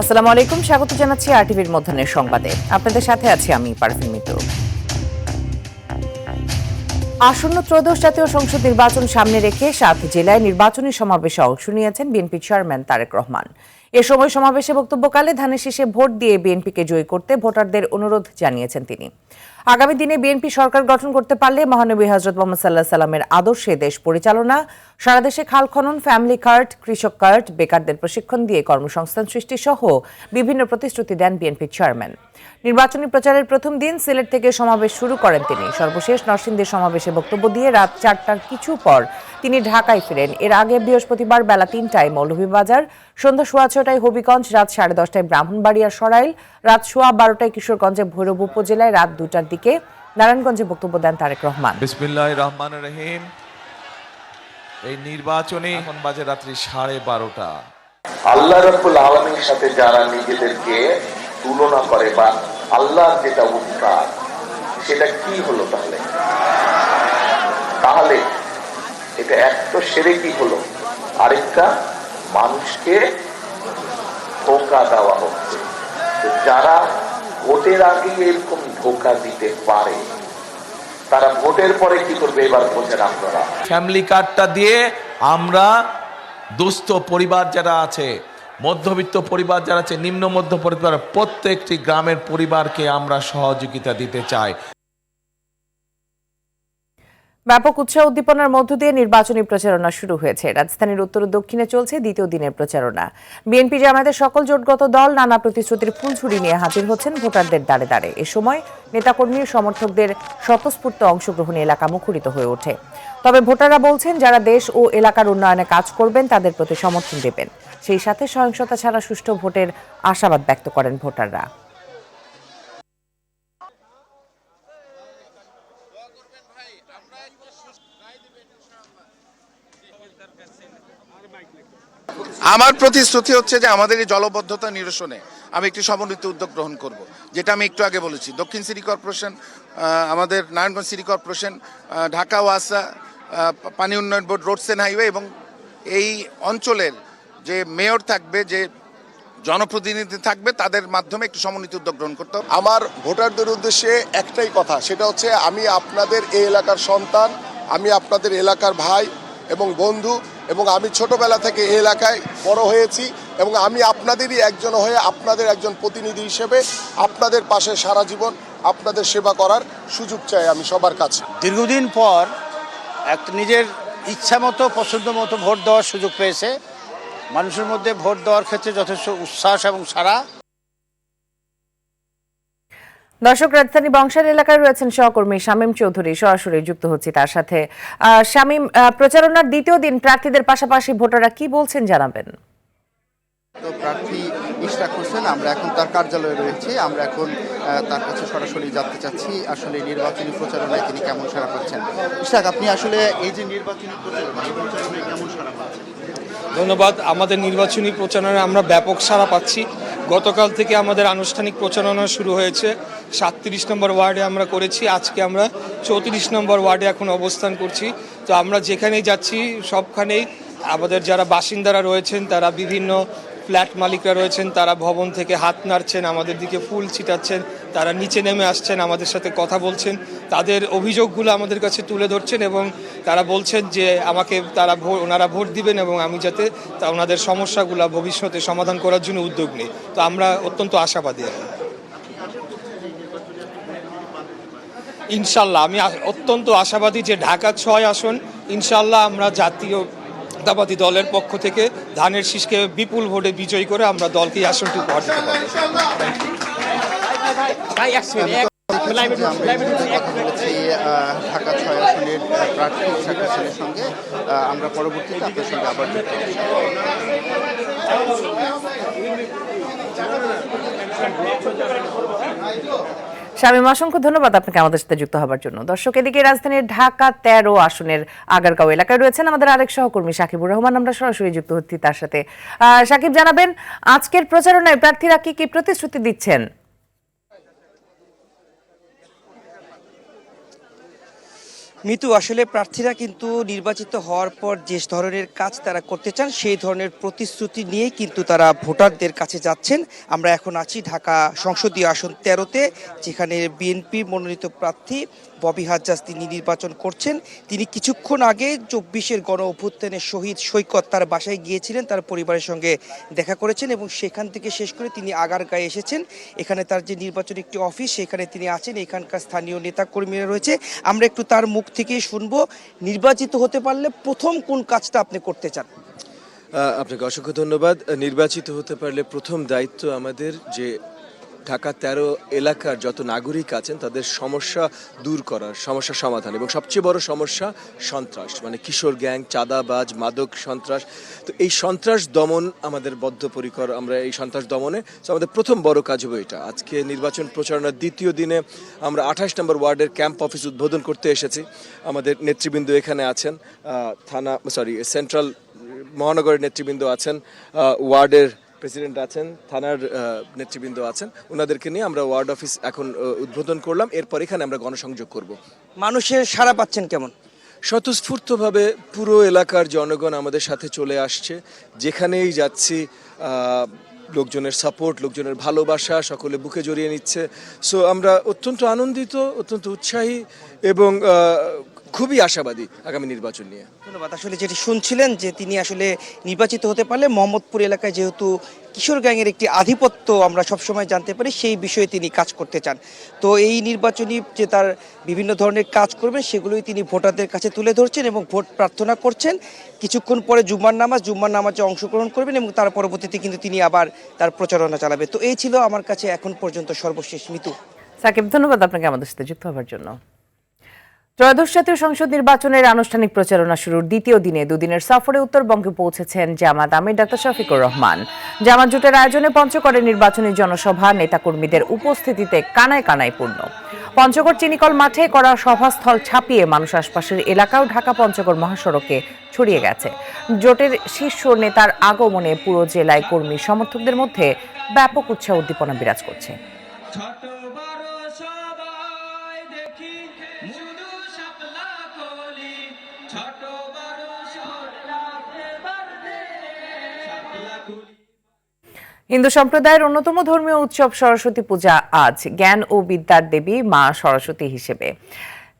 আসসালামু আলাইকুম, স্বাগত জানাচ্ছি আরটিভির মধ্যাহ্নের সংবাদে। আপনাদের সাথে আছি আমি পারভিন মিত্র। আসন্ন ত্রয়োদশ জাতীয় সংসদ নির্বাচন সামনে রেখে ৭ জেলায় নির্বাচনী সমাবেশে অংশ নিয়েছেন বিএনপি চেয়ারম্যান তারেক রহমান। এ সময় সমাবেশে বক্তব্যকালে ধানের শীষে ভোট দিয়ে বিএনপিকে জয়ী করতে ভোটারদের অনুরোধ জানিয়েছেন তিনি। আগামী দিনে বিএনপি সরকার গঠন করতে পারলে মহানবী হযরত মুহাম্মদ সাল্লাল্লাহু আলাইহি সাল্লামের আদর্শে দেশ পরিচালনা, সারা দেশে খাল খনন, ফ্যামিলি কার্ড, কৃষক কার্ড, বেকারদের প্রশিক্ষণ দিয়ে কর্মসংস্থান সৃষ্টি সহ বিভিন্ন প্রতিশ্রুতি দেন বিএনপি চেয়ারম্যান। নির্বাচনী প্রচারের প্রথম দিন সিলেট থেকে সমাবেশ শুরু করেন তিনি। সর্বশেষ নরসিংদীর সমাবেশে বক্তব্য দিয়ে রাত ৪টার কিছু পর তিনি ঢাকায় ফিরেন। এর আগে বৃহস্পতিবার বেলা ৩টায় মৌলভীবাজার, সন্ধ্যা ৬:৩০টায় হবিগঞ্জ, রাত 10:30টায় ব্রাহ্মণবাড়িয়ার সরাইল, রাত 12:30টায় কিশোরগঞ্জে ভৈরব উপজেলায়, রাত 2টার দিকে নারায়ণগঞ্জে বক্তব্য দেন তারেক রহমান। বিসমিল্লাহির রহমানির রহিম। এই নির্বাচনে এখন বাজে রাত্রি 12:30। আল্লাহ রাব্বুল আলামিনের সাথে যারা নিজেদেরকে তুলনা করে বা আল্লাহর যেটা উপকার সেটা কি হলো তাহলে এটা এক তো শিরকি হলো, আরেকটা মানুষকে ধোঁকা দেওয়া হচ্ছে। যারা ভোটের আগে এরকম ধোঁকা দিতে পারে তারা ভোটের পরে কি করবে এবার বোঝেন আপনারা। ফ্যামিলি কার্ডটা দিয়ে আমরা দুস্থ পরিবার যারা আছে, মধ্যবিত্ত পরিবার যারা আছে, নিম্ন মধ্য পরিবার, প্রত্যেকটি গ্রামের পরিবারকে আমরা সহযোগিতা দিতে চাই। ব্যাপক উৎসাহ উদ্দীপনার মধ্য দিয়ে নির্বাচনী প্রচারণা শুরু হয়েছে। রাজধানীর উত্তর ও দক্ষিণে চলছে দ্বিতীয় দিনের প্রচারণা। বিএনপি জামায়াতের সকল জোটগত দল নানা প্রতিশ্রুতির ফুলঝুরি নিয়ে হাজির হচ্ছেন ভোটারদের দ্বারে দ্বারে। এ সময় নেতাকর্মী ও সমর্থকদের স্বতঃস্ফূর্ত অংশগ্রহণে এলাকা মুখরিত হয়ে ওঠে। তবে ভোটাররা বলছেন, যারা দেশ ও এলাকার উন্নয়নে কাজ করবেন তাদের প্রতি সমর্থন দেবেন। সেই সাথে সহিংসতা ছাড়া সুষ্ঠু ভোটের আশাবাদ ব্যক্ত করেন ভোটাররা। আমার প্রতিশ্রুতি হচ্ছে যে আমাদের এই জলবদ্ধতা নিরসনে আমি একটি সমন্বিত উদ্যোগ গ্রহণ করব, যেটা আমি একটু আগে বলেছি। দক্ষিণ সিটি কর্পোরেশন, আমাদের নারায়ণগঞ্জ সিটি কর্পোরেশন, ঢাকা ওয়াসা, পানি উন্নয়ন বোর্ড, রোডস অ্যান্ড হাইওয়ে এবং এই অঞ্চলের যে মেয়র থাকবে, যে জনপ্রতিনিধি থাকবে, তাদের মাধ্যমে একটু সমন্বিত উদ্যোগ গ্রহণ করতে হবে। আমার ভোটারদের উদ্দেশ্যে একটাই কথা, সেটা হচ্ছে আমি আপনাদের এই এলাকার সন্তান, আমি আপনাদের এলাকার ভাই এবং বন্ধু, এবং আমি ছোটবেলা থেকে এই এলাকায় বড় হয়েছি এবং আমি আপনাদেরই একজন হয়ে আপনাদের একজন প্রতিনিধি হিসেবে আপনাদের পাশে সারা জীবন আপনাদের সেবা করার সুযোগ চাই আমি সবার কাছে। দীর্ঘদিন পর একটা নিজের ইচ্ছা মতো, পছন্দ মতো ভোট দেওয়ার সুযোগ পেয়েছে। মানুষের মধ্যে ভোট দেওয়ার ক্ষেত্রে যথেষ্ট উচ্ছ্বাস এবং সাড়া। দর্শক, রাজধানী বংশাল এলাকায় রয়েছেন সহকর্মী শামীম চৌধুরী, সরাসরি যুক্ত হচ্ছি তার সাথে। শামীম, প্রচারণার দ্বিতীয় দিন প্রার্থীদের পাশাপাশি ভোটাররা কি বলছেন জানাবেন। তো প্রার্থী ইশরাক হোসেন, আমরা এখন তার কার্যালয়ে রয়েছি, আমরা এখন তার কাছে সরাসরি জানতে চাচ্ছি আসলে নির্বাচনী প্রচারণায় তিনি কেমন সাড়া পাচ্ছেন। ইশরাক, আপনি আসলে এই যে নির্বাচনী প্রচারণা, এই প্রচারণায় কেমন সাড়া পাচ্ছেন? ধন্যবাদ। আমাদের নির্বাচনী প্রচারণায় আমরা ব্যাপক সাড়া পাচ্ছি। গতকাল থেকে আমাদের আনুষ্ঠানিক প্রচারণা শুরু হয়েছে। 37 নম্বর ওয়ার্ডে আমরা করেছি, আজকে আমরা 34 নম্বর ওয়ার্ডে এখন অবস্থান করছি। তো আমরা যেখানেই যাচ্ছি সবখানেই আমাদের যারা বাসিন্দারা রয়েছেন, তারা বিভিন্ন ফ্ল্যাট মালিকরা রয়েছেন, তারা ভবন থেকে হাত নাড়ছেন, আমাদের দিকে ফুল ছিটাচ্ছেন, তারা নিচে নেমে আসছেন, আমাদের সাথে কথা বলছেন, তাদের অভিযোগগুলো আমাদের কাছে তুলে ধরছেন এবং তারা বলছেন যে ওনারা ভোট দিবেন এবং আমি যাতে ওনাদের সমস্যাগুলো ভবিষ্যতে সমাধান করার জন্য উদ্যোগ নিই। তো আমরা অত্যন্ত আশাবাদী। ইনশাল্লাহ আমি অত্যন্ত আশাবাদী যে ঢাকা 6 আসন ইনশাল্লাহ আমরা জাতীয়তাবাদী দলের পক্ষ থেকে ধানের শীষকে বিপুল ভোটে বিজয়ী করে আমরা দলকে এই আসনটি উপহার দিতে পারব। ঢাকা 6 আসনের প্রার্থী ইশরাক হোসেনের সঙ্গে আমরা পরবর্তীতে আপনার সঙ্গে আবার শামীম, অসংখ্য ধন্যবাদ আপনাকে আমাদের সাথে যুক্ত হবার জন্য। দর্শক, এদিকে রাজধানীর ঢাকা 13 আসনের আগারগাঁও এলাকায় রয়েছেন আমাদের আরেক সহকর্মী সাকিবুর রহমান, আমরা সরাসরি যুক্ত হচ্ছি তার সাথে। সাকিব, জানাবেন আজকের প্রচারণায় প্রার্থীরা কি কি প্রতিশ্রুতি দিচ্ছেন? মিতু, আসলে প্রার্থীরা কিন্তু নির্বাচিত হওয়ার পর যে ধরনের কাজ তারা করতে চান সেই ধরনের প্রতিশ্রুতি নিয়েই কিন্তু তারা ভোটারদের কাছে যাচ্ছেন। আমরা এখন আছি ঢাকা সংসদীয় আসন 13-তে, যেখানে বিএনপি মনোনীত প্রার্থী ববি হাজ্জাজ তিনি নির্বাচন করছেন। তিনি কিছুক্ষণ আগে 24-এর গণ অভ্যুত্থানের শহীদ সৈকত তার বাসায় গিয়েছিলেন, তার পরিবারের সঙ্গে দেখা করেছেন এবং সেখান থেকে শেষ করে তিনি আগারগাঁয়ে এসেছেন। এখানে তার যে নির্বাচনী একটি অফিস সেখানে তিনি আছেন, এখানকার স্থানীয় নেতাকর্মীরা রয়েছে। আমরা একটু তার মুখ থেকেই শুনবো, নির্বাচিত হতে পারলে প্রথম কোন কাজটা আপনি করতে চান? আপনাকে অসংখ্য ধন্যবাদ। নির্বাচিত হতে পারলে প্রথম দায়িত্ব আমাদের যে ঢাকা 13 এলাকার যত নাগরিক আছেন তাদের সমস্যা দূর করার, সমস্যা সমাধান, এবং সবচেয়ে বড় সমস্যা সন্ত্রাস, মানে কিশোর গ্যাং, চাঁদাবাজ, মাদক সন্ত্রাস। তো এই সন্ত্রাস দমন আমাদের বদ্ধপরিকর, আমরা এই সন্ত্রাস দমনে আমাদের প্রথম বড় কাজ হবে এটা। আজকে নির্বাচন প্রচারণার দ্বিতীয় দিনে আমরা 28 নম্বর ওয়ার্ডের ক্যাম্প অফিস উদ্বোধন করতে এসেছি। আমাদের নেতৃবৃন্দ এখানে আছেন, সেন্ট্রাল মহানগরের নেতৃবৃন্দ আছেন, ওয়ার্ডের প্রেসিডেন্ট আছেন, থানার নেতৃবৃন্দ আছেন, ওনাদেরকে নিয়ে আমরা ওয়ার্ড অফিস এখন উদ্বোধন করলাম। এরপর এখানে আমরা গণসংযোগ করব। মানুষের সাড়া পাচ্ছেন কেমন? স্বতঃস্ফূর্তভাবে পুরো এলাকার জনগণ আমাদের সাথে চলে আসছে। যেখানেই যাচ্ছি লোকজনের সাপোর্ট, লোকজনের ভালোবাসা সকলে বুকে জড়িয়ে নিচ্ছে। সো আমরা অত্যন্ত আনন্দিত, অত্যন্ত উৎসাহী এবং খুবই আশাবাদী আগামী নির্বাচন নিয়ে। ধন্যবাদ। আসলে যেটি শুনছিলেন যে তিনি আসলে নির্বাচিত হতে পারলে মোহাম্মদপুর এলাকায় যেহেতু কিশোর গ্যাংয়ের একটি আধিপত্য আমরা সবসময় জানতে পারি, সেই বিষয়ে তিনি কাজ করতে চান। তো এই নির্বাচনী যে তার বিভিন্ন ধরনের কাজ করবেন সেগুলোই তিনি ভোটারদের কাছে তুলে ধরছেন এবং ভোট প্রার্থনা করছেন। কিছুক্ষণ পরে জুম্মার নামাজে অংশগ্রহণ করবেন এবং তার পরবর্তীতে কিন্তু তিনি আবার তার প্রচারণা চালাবে। তো এই ছিল আমার কাছে এখন পর্যন্ত সর্বশেষ। মিতু। সাকিব, ধন্যবাদ আপনাকে আমাদের সাথে যুক্ত হওয়ার জন্য। ত্রয়োদশ জাতীয় সংসদ নির্বাচনের আনুষ্ঠানিক প্রচারণা শুরুর দ্বিতীয় দিনে দুদিনের সফরে উত্তরবঙ্গে পৌঁছেছেন জামাত আমির ডক্টর শফিকুর রহমান। জামাত জোটের আয়োজনে পঞ্চগড়ে নির্বাচনী জনসভা নেতাকর্মীদের উপস্থিতিতে কানায় কানায় পূর্ণ। পঞ্চগড় চিনিকল মাঠে করা সভাস্থল ছাপিয়ে মানুষ আশপাশের এলাকাও ঢাকা পঞ্চগড় মহাসড়কে ছড়িয়ে গেছে। জোটের শীর্ষ নেতার আগমনে পুরো জেলায় কর্মী সমর্থকদের মধ্যে ব্যাপক উৎসাহ উদ্দীপনা বিরাজ করছে। হিন্দু সম্প্রদায়ের অন্যতম ধর্মীয় উৎসব সরস্বতী পূজা আজ জ্ঞান ও বিদ্যার দেবী মা সরস্বতী হিসেবে।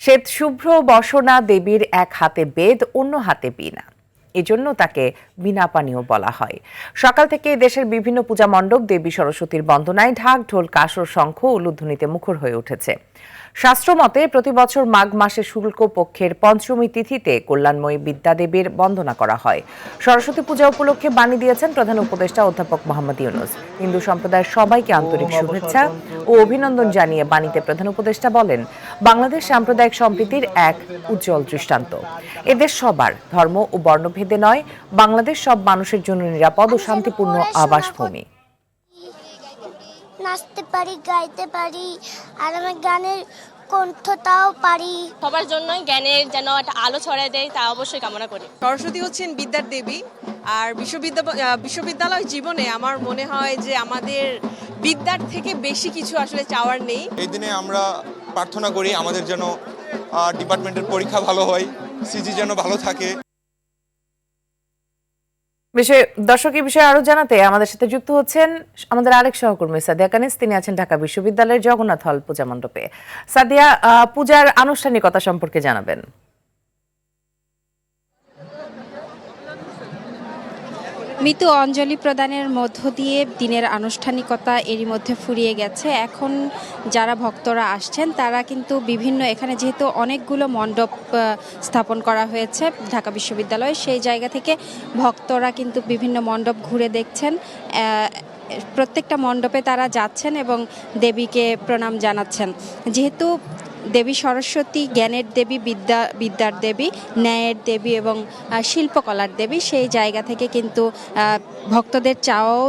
শ্বেত শুভ্র বসনা দেবীর এক হাতে বেদ, অন্য হাতে বীণা, এজন্য তাকে বীণা পাণিও বলা হয়। সকাল থেকে দেশের বিভিন্ন পূজা মণ্ডপ দেবী সরস্বতীর বন্দনায় ঢাক ঢোল কাসর শঙ্খ উলুধ্বনিতে মুখর হয়ে উঠেছে। শাস্ত্রমতে প্রতি বছর মাঘ মাসে শুক্ল পক্ষের পঞ্চমী তিথিতে কল্যাণময়ী বিদ্যাদেবীর বন্দনা করা হয়। সরস্বতী পূজা উপলক্ষে বাণী দিয়েছেন প্রধান উপদেষ্টা অধ্যাপক মোহাম্মদ ইউনূস। হিন্দু সম্প্রদায়ের সবাইকে আন্তরিক শুভেচ্ছা ও অভিনন্দন জানিয়ে বাণীতে প্রধান উপদেষ্টা বলেন, বাংলাদেশ সাম্প্রদায়িক সম্প্রীতির এক উজ্জ্বল দৃষ্টান্ত। এদেশ সবার ধর্ম ও বর্ণভেদে নয়, বাংলাদেশ সব মানুষের জন্য নিরাপদ ও শান্তিপূর্ণ আবাসভূমি। নাচতে পারি, গাইতে পারি, আর আমার গানের কণ্ঠটাও পারি। সবার জন্যই জ্ঞানের যেন একটা আলো ছড়ায় দেয় তা অবশ্যই কামনা করি। সরস্বতী হচ্ছেন বিদ্যার দেবী, আর বিশ্ববিদ্যালয় জীবনে আমার মনে হয় যে আমাদের বিদ্যার থেকে বেশি কিছু আসলে চাওয়ার নেই। এই দিনে আমরা প্রার্থনা করি আমাদের যেন ডিপার্টমেন্টের পরীক্ষা ভালো হয়, সিজি যেন ভালো থাকে। দর্শক, এই বিষয়ে আরো জানাতে আমাদের সাথে যুক্ত হচ্ছেন আমাদের আরেক সহকর্মী সাদিয়া কানিজ। তিনি আছেন ঢাকা বিশ্ববিদ্যালয়ের জগন্নাথ হল পূজা মণ্ডপে। সাদিয়া, পূজার আনুষ্ঠানিকতা সম্পর্কে জানাবেন। মৃত্যু অঞ্জলি প্রদানের মধ্য দিয়ে দিনের আনুষ্ঠানিকতা এরই মধ্যে ফুরিয়ে গেছে। এখন যারা ভক্তরা আসছেন তারা কিন্তু বিভিন্ন, এখানে যেহেতু অনেকগুলো মণ্ডপ স্থাপন করা হয়েছে ঢাকা বিশ্ববিদ্যালয়ে, সেই জায়গা থেকে ভক্তরা কিন্তু বিভিন্ন মণ্ডপ ঘুরে দেখছেন। প্রত্যেকটা মণ্ডপে তারা যাচ্ছেন এবং দেবীকে প্রণাম জানাচ্ছেন। যেহেতু দেবী সরস্বতী জ্ঞানের দেবী, বিদ্যার দেবী, ন্যায়ের দেবী এবং শিল্পকলার দেবী, সেই জায়গা থেকে কিন্তু ভক্তদের চাওয়াও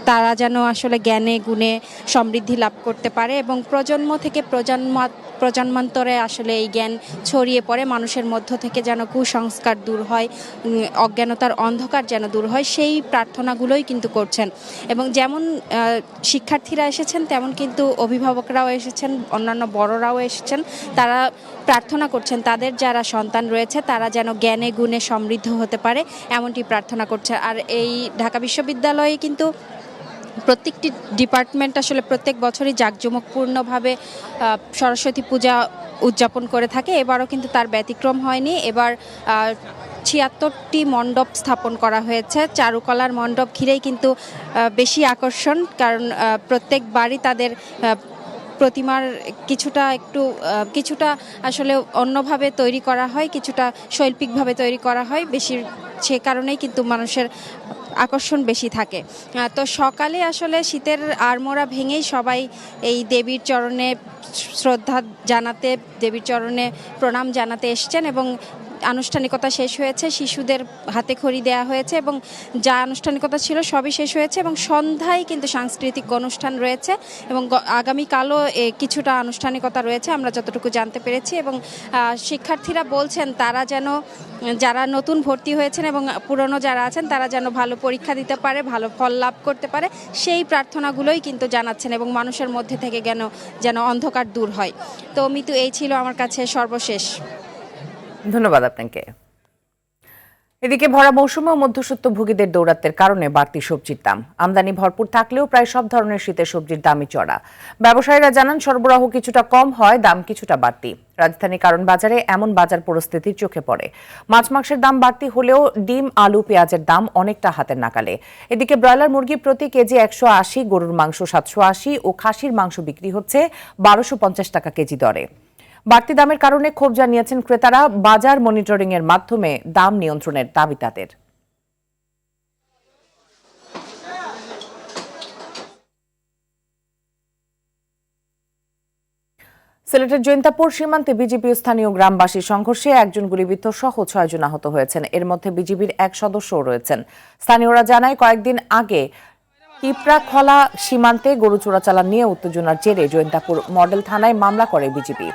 তারা যেন আসলে জ্ঞানে গুণে সমৃদ্ধি লাভ করতে পারে এবং প্রজন্ম থেকে প্রজন্মান্তরে আসলে এই জ্ঞান ছড়িয়ে পড়ে, মানুষের মধ্য থেকে যেন কুসংস্কার দূর হয়, অজ্ঞানতার অন্ধকার যেন দূর হয়, সেই প্রার্থনাগুলোই কিন্তু করছেন। এবং যেমন শিক্ষার্থীরা এসেছেন তেমন কিন্তু অভিভাবকরাও এসেছেন, অন্যান্য বড়রাও এসেছেন। তারা প্রার্থনা করছেন তাদের যারা সন্তান রয়েছে তারা যেন জ্ঞানে গুণে সমৃদ্ধ হতে পারে, এমনটি প্রার্থনা করছে। আর এই ঢাকা বিশ্ববিদ্যালয়ে কিন্তু প্রত্যেকটি ডিপার্টমেন্ট আসলে প্রত্যেক বছরই জাঁকজমকপূর্ণভাবে সরস্বতী পূজা উদযাপন করে থাকে। এবারও কিন্তু তার ব্যতিক্রম হয়নি। এবার ৭৬টি মণ্ডপ স্থাপন করা হয়েছে। চারুকলার মণ্ডপ ঘিরেই কিন্তু বেশি আকর্ষণ, কারণ প্রত্যেকবারই তাদের প্রতিমার কিছুটা আসলে অন্যভাবে তৈরি করা হয়, কিছুটা শৈল্পিকভাবে তৈরি করা হয়, সে কারণেই কিন্তু মানুষের আকর্ষণ বেশি থাকে। তো সকালে আসলে শীতের আড়মোড়া ভেঙেই সবাই এই দেবীর চরণে শ্রদ্ধা জানাতে, দেবীর চরণে প্রণাম জানাতে এসছেন এবং আনুষ্ঠানিকতা শেষ হয়েছে, শিশুদের হাতে খড়ি দেওয়া হয়েছে এবং যা আনুষ্ঠানিকতা ছিল সবই শেষ হয়েছে এবং সন্ধ্যায় কিন্তু সাংস্কৃতিক অনুষ্ঠান রয়েছে এবং আগামীকালও কিছুটা আনুষ্ঠানিকতা রয়েছে আমরা যতটুকু জানতে পেরেছি। এবং শিক্ষার্থীরা বলছেন তারা যেন, যারা নতুন ভর্তি হয়েছেন এবং পুরনো যারা আছেন তারা যেন ভালো পরীক্ষা দিতে পারে, ভালো ফল লাভ করতে পারে, সেই প্রার্থনাগুলোই কিন্তু জানাচ্ছেন এবং মানুষের মধ্যে থেকে যেন অন্ধকার দূর হয়। তো মিতু, এই ছিল আমার কাছে সর্বশেষ। ধন্যবাদ আপনাকে। এদিকে ভরা মৌসুমে মধ্যস্বত্বভোগীদের দৌরাত্মের কারণে বাড়তি সবজির দাম। আমদানি ভরপুর থাকলেও প্রায় সব ধরনের শীতের সবজির দামই চড়া। ব্যবসায়ীরা জানান সরবরাহ কিছুটা কম হয়, দাম কিছুটা বাড়তি। রাজধানীর কারণ বাজারে এমন বাজার পরিস্থিতির চোখে পড়ে। মাছ মাংসের দাম বাড়তি হলেও ডিম, আলু, পেঁয়াজের দাম অনেকটা হাতের নাগালে। এদিকে ব্রয়লার মুরগি প্রতি কেজি 180, গরুর মাংস 780 ও খাসির মাংস বিক্রি হচ্ছে 1250 টাকা কেজি দরে। বাড়তি দামের কারণে ক্ষোভ জানিয়েছেন ক্রেতারা। বাজার মনিটরিং এর মাধ্যমে দাম নিয়ন্ত্রণের দাবি তাদের। সিলেটের জৈন্তাপুর সীমান্তে বিজিবি ও স্থানীয় গ্রামবাসীর সংঘর্ষে একজন গুলিবিদ্ধ সহ 6 জন আহত হয়েছেন। এর মধ্যে বিজিবির এক সদস্যও রয়েছেন। স্থানীয়রা জানায় কয়েকদিন আগে টিপরাখলা সীমান্তে গরু চোরাচালান নিয়ে উত্তেজনার জেরে জৈন্তাপুর মডেল থানায় মামলা করে বিজিবি।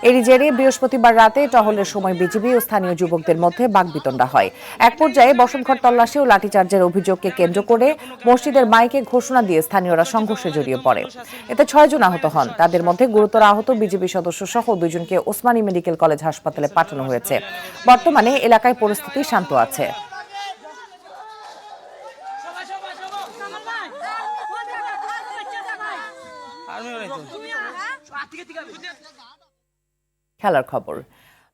এরই জেরে বৃহস্পতিবার রাতে টহলের সময় বিজিবি ও স্থানীয় যুবকদের মধ্যে বাকবিতণ্ডা হয়। এক পর্যায়ে বসতঘর তল্লাশি ও লাঠিচার্জের অভিযোগকে কেন্দ্র করে মসজিদের মাইকে ঘোষণা দিয়ে স্থানীয়রা সংঘর্ষে জড়িয়ে পড়ে। এতে 6 জন আহত হন। তাদের মধ্যে গুরুতর আহত বিজিবি সদস্য সহ 2 জনকে ওসমানী মেডিকেল কলেজ হাসপাতালে পাঠানো হয়েছে। বর্তমানে এলাকায় পরিস্থিতি শান্ত আছে। খেলার খবর।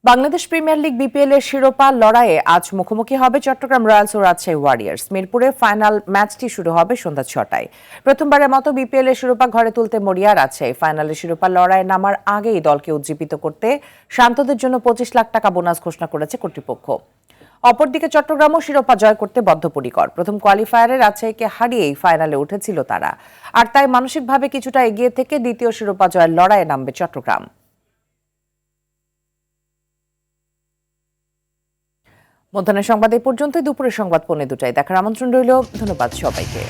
বাংলাদেশ প্রিমিয়ার লিগ বিপিএল এর শিরোপা লড়াইয়ে আজ মুখোমুখি হবে চট্টগ্রাম রয়্যালস ও রাজশাহী ওয়ারিয়র্স। মিরপুরে ফাইনাল ম্যাচটি শুরু হবে সন্ধ্যা 6টায়। প্রথমবারের মতো বিপিএল এর শিরোপা ঘরে তুলতে মরিয়া রাজশাহী। ফাইনালের শিরোপা লড়াইয়ে নামার আগেই দলকে উজ্জীবিত করতে শান্তদের জন্য 25 লাখ টাকা বোনাস ঘোষণা করেছে কর্তৃপক্ষ। অপরদিকে চট্টগ্রামও শিরোপা জয় করতে বদ্ধপরিকর। প্রথম কোয়ালিফায়ারে রাজশাহীকে হারিয়েই ফাইনালে উঠেছিল তারা, আর তাই মানসিকভাবে কিছুটা এগিয়ে থেকে দ্বিতীয় শিরোপা জয়ের লড়াইয়ে নামবে চট্টগ্রাম। মধ্যাহ্নের সংবাদ এই পর্যন্তই। দুপুরের সংবাদ 2:45 দেখার আমন্ত্রণ রইল। ধন্যবাদ সবাইকে।